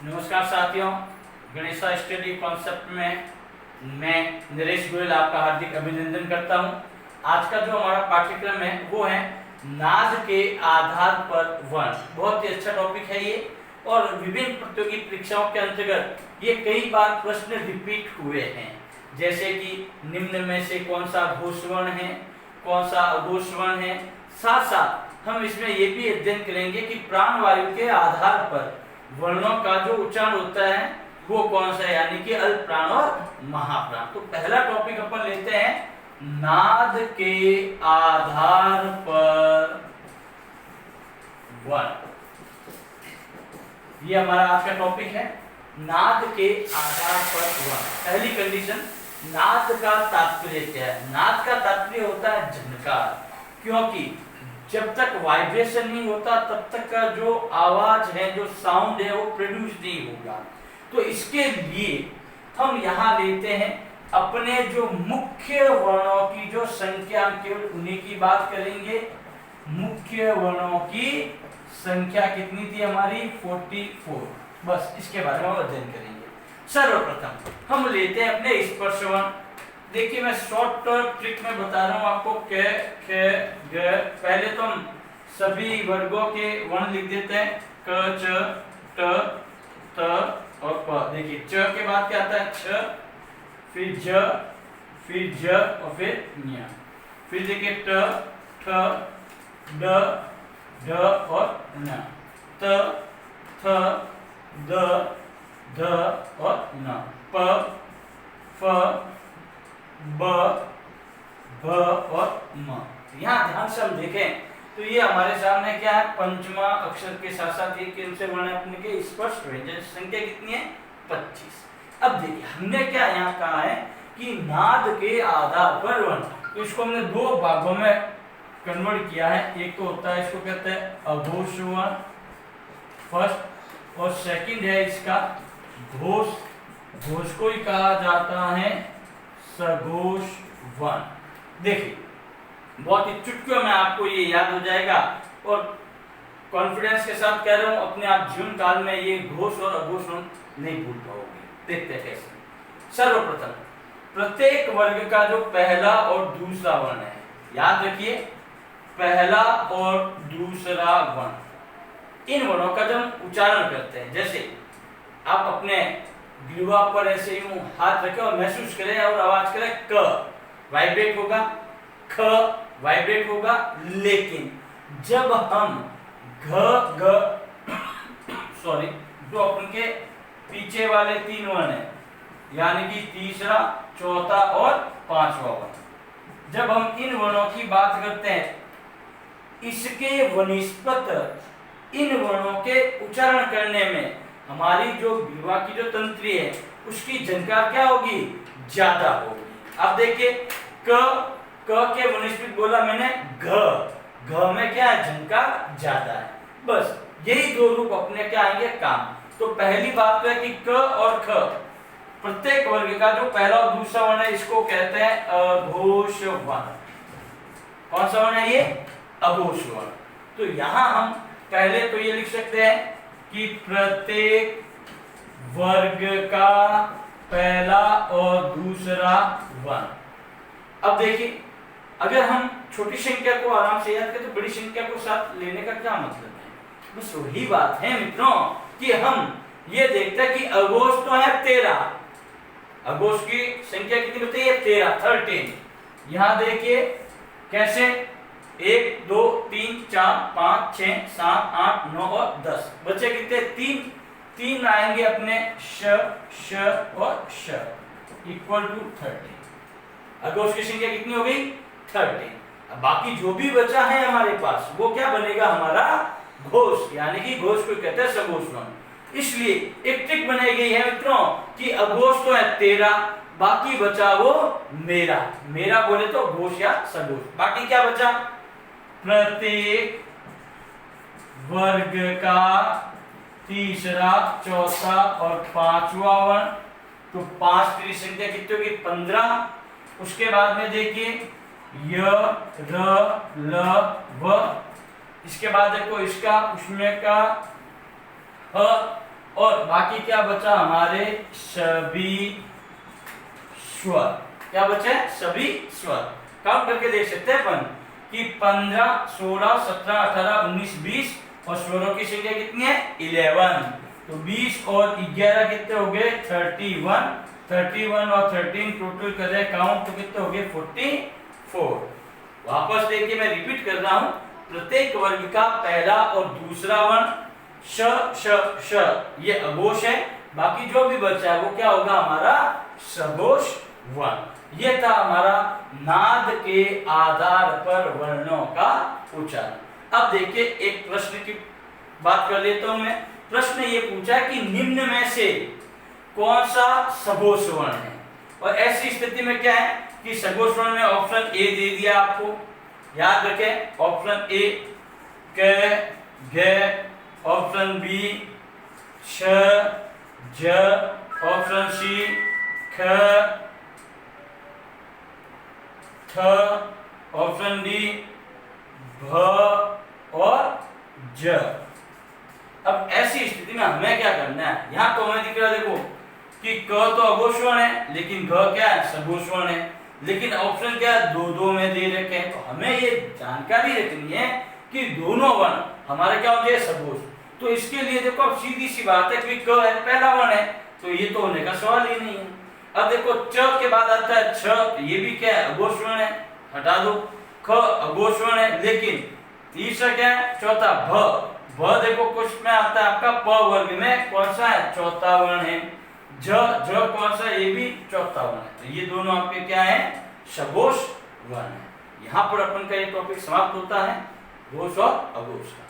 नमस्कार साथियों, Ganesha study concept में मैं नरेश गोयल आपका हार्दिक अभिनंदन करता हूं। आज का जो हमारा पाठ्यक्रम है वो है नाद के आधार पर वर्ण। बहुत ही अच्छा टॉपिक है ये और विभिन्न प्रतियोगी परीक्षाओं के अंतर्गत ये कई बार प्रश्न रिपीट हुए हैं, जैसे कि निम्न में से कौन सा घोष वर्ण है, कौन सा अघोष वर्ण है। साथ साथ हम इसमें ये भी अध्ययन करेंगे कि प्राणवायु के आधार पर वर्णों का जो उच्चारण होता है वो कौन सा है, यानी कि अल्प प्राण और महाप्राण। तो पहला टॉपिक अपन लेते हैं नाद के आधार पर वर्ण। ये हमारा आज का टॉपिक है, नाद के आधार पर वर्ण। पहली कंडीशन, नाद का तात्पर्य क्या है? नाद का तात्पर्य होता है झनकार, क्योंकि जब तक वाइब्रेशन नहीं होता तब तक का जो आवाज है, जो साउंड है, वो प्रोड्यूस नहीं होगा। तो इसके लिए हम यहाँ लेते हैं अपने जो मुख्य वर्णों की जो संख्या, केवल उन्हीं की बात करेंगे। मुख्य वर्णों की संख्या कितनी थी हमारी? 44। बस इसके बारे में हम अध्ययन करेंगे। सर्वप्रथम हम लेते हैं अपने स्पर्श वर्ण। देखिए मैं शॉर्ट ट्रिक में बता रहा हूं आपको। क, ख, ग। पहले तो हम सभी वर्गों के वर्ण लिख देते हैं, क, च, ट, त और प। देखिए च के बाद क्या आता है? छ, फिर ज, फिर ज और फिर ञ। फिर देखिए ट, ठ, ड, ढ और न। त, थ, द, ध और न। प, फ, ब, भ और म। यहाँ ध्यान से हम देखें तो ये हमारे सामने क्या है? पंचमा अक्षर के साथ साथ ये कौन से वर्ण अपने के स्पर्श व्यंजन संख्या कितनी है? 25। अब देखिए हमने क्या यहाँ कहा है कि नाद के आधार पर वर्ण, तो इसको हमने दो भागों में कन्वर्ट किया है। एक तो होता है, इसको कहते हैं अघोष वर्ण फर्स्ट, और सेकंड है इसका घोष। घोष को ही कहा जाता है सघोष वर्ण। देखिए बहुत ही चुटकियों में आपको ये याद हो जाएगा और कॉन्फिडेंस के साथ कह रहा हूं, अपने आप जीवन काल में ये घोष और अघोष वर्ण नहीं भूल पाओगे। देखते हैं कैसे। सर्वप्रथम प्रत्येक वर्ग का जो पहला और दूसरा वर्ण है, याद रखिए पहला और दूसरा वर्ण, इन वर्णों का जब हम उच्चारण करते हैं, जैसे आप अपने ग्रीवा पर ऐसे यूं हाथ रखें और महसूस करें और आवाज करें, क वाइब्रेट होगा, ख वाइब्रेट होगा, लेकिन जब हम घ ग सॉरी जो अपन के पीछे वाले तीन वर्ण है, यानी कि तीसरा, चौथा और पांचवा वर्ण, जब हम इन वर्णों की बात करते हैं, इसके वनिस्पत इन वर्णों के उच्चारण करने में हमारी जो ग्रीवा की जो तंत्री है उसकी झनकार क्या होगी? ज्यादा होगी। अब देखिए क के वनिस्पत बोला मैंने घ में क्या है? झनकार ज्यादा है। बस यही दो रूप अपने क्या आएंगे? काम। तो पहली बात तो है कि क और ख प्रत्येक वर्ग का जो पहला और दूसरा वर्ण है इसको कहते हैं अघोष वर्ण। कौन सा वर्ण है ये? अघोष वर्ण। तो यहां हम पहले तो ये लिख सकते हैं कि प्रत्येक वर्ग का पहला और दूसरा वर्ण। अब देखिए अगर हम छोटी संख्या को आराम से याद करें तो बड़ी संख्या को साथ लेने का क्या मतलब है? बस वही बात है मित्रों कि हम ये देखते हैं कि अघोष तो है 13, अघोष की संख्या कितनी बताइए? 13, 13। यहां देखिए कैसे 1 2 3 4 5 6 7 8 9 और 10 बच्चे कितने? 3 आएंगे अपने श और श इक्वल टू 30। अघोष की संख्या कितनी हो गई? 30। अब बाकी जो भी बचा है हमारे पास वो क्या बनेगा? हमारा घोष, यानी कि घोष को कहते हैं सघोष वर्ण। इसलिए एक ट्रिक बनाई गई है मित्रों कि अघोष तो है 13, बाकी बचा वो मेरा बोले तो घोष या सघोष। बाकी क्या बचा? प्रत्येक वर्ग का तीसरा, चौथा और पांचवा वर्ण। तो 5 की संख्या कितनी होगी? 15। उसके बाद में देखिए य, र, ल, व। इसके बाद देखो इसका उसमें का ह और बाकी क्या बचा हमारे सभी स्वर। क्या बचे? सभी स्वर। काउंट करके देख सकते हैं अपन कि 15, 16, 17, 18, 19, 20 और स्वरों की संख्या कितनी है? 11। तो 20 और 11 कितने हो गए? 31। 31 और 13 टोटल करें काउंट तो कितने हो गए? 44। वापस देखिए, मैं रिपीट कर रहा हूं, प्रत्येक वर्ग का पहला और दूसरा वर्ण श श श ये अघोष है, बाकी जो भी बचा है वो क्या होगा? हमारा सघोष वर्ण। ये था हमारा नाद के आधार पर वर्णों का उच्चारण। अब देखिए एक प्रश्न की बात कर लेता हूं मैं। प्रश्न ये पूछा कि निम्न में से कौन सा सघोष वर्ण है? और ऐसी स्थिति में क्या है कि सघोष वर्ण में ऑप्शन ए दे दिया आपको, याद रखें। ऑप्शन ए क, ग, ऑप्शन बी छ, ज, ऑप्शन सी ख, ठ, ऑप्शन डी भ और ज। अब ऐसी स्थिति में हमें क्या करना है? यहां तो हमें दिख रहा है देखो कि क तो अघोष वर्ण है, लेकिन घ क्या है? सघोष वर्ण है। लेकिन ऑप्शन क्या है? दो में दे रखे हैं। तो हमें ये जानकारी रखनी है कि दोनों वर्ण हमारे क्या होंगे? सघोष। तो इसके लिए देखो अब सीधी सी बात है कि क है, पहला वर्ण है, तो ये तो होने का सवाल ही नहीं है। अब देखो च के बाद आता है छ, ये भी क्या है? अघोष वर्ण है, हटा दो। ख अघोष वर्ण है, लेकिन तीसरा क्या है? चौथा भ। भ देखो कुछ में आता है आपका प वर्ग में कौन सा है? चौथा वर्ण है। झ कौन सा? ये भी चौथा वर्ण है। तो ये दोनों आपके क्या है? सघोष वर्ण है। यहाँ पर अपन का ये टॉपिक समाप्त होता है, घोष और अघोष का।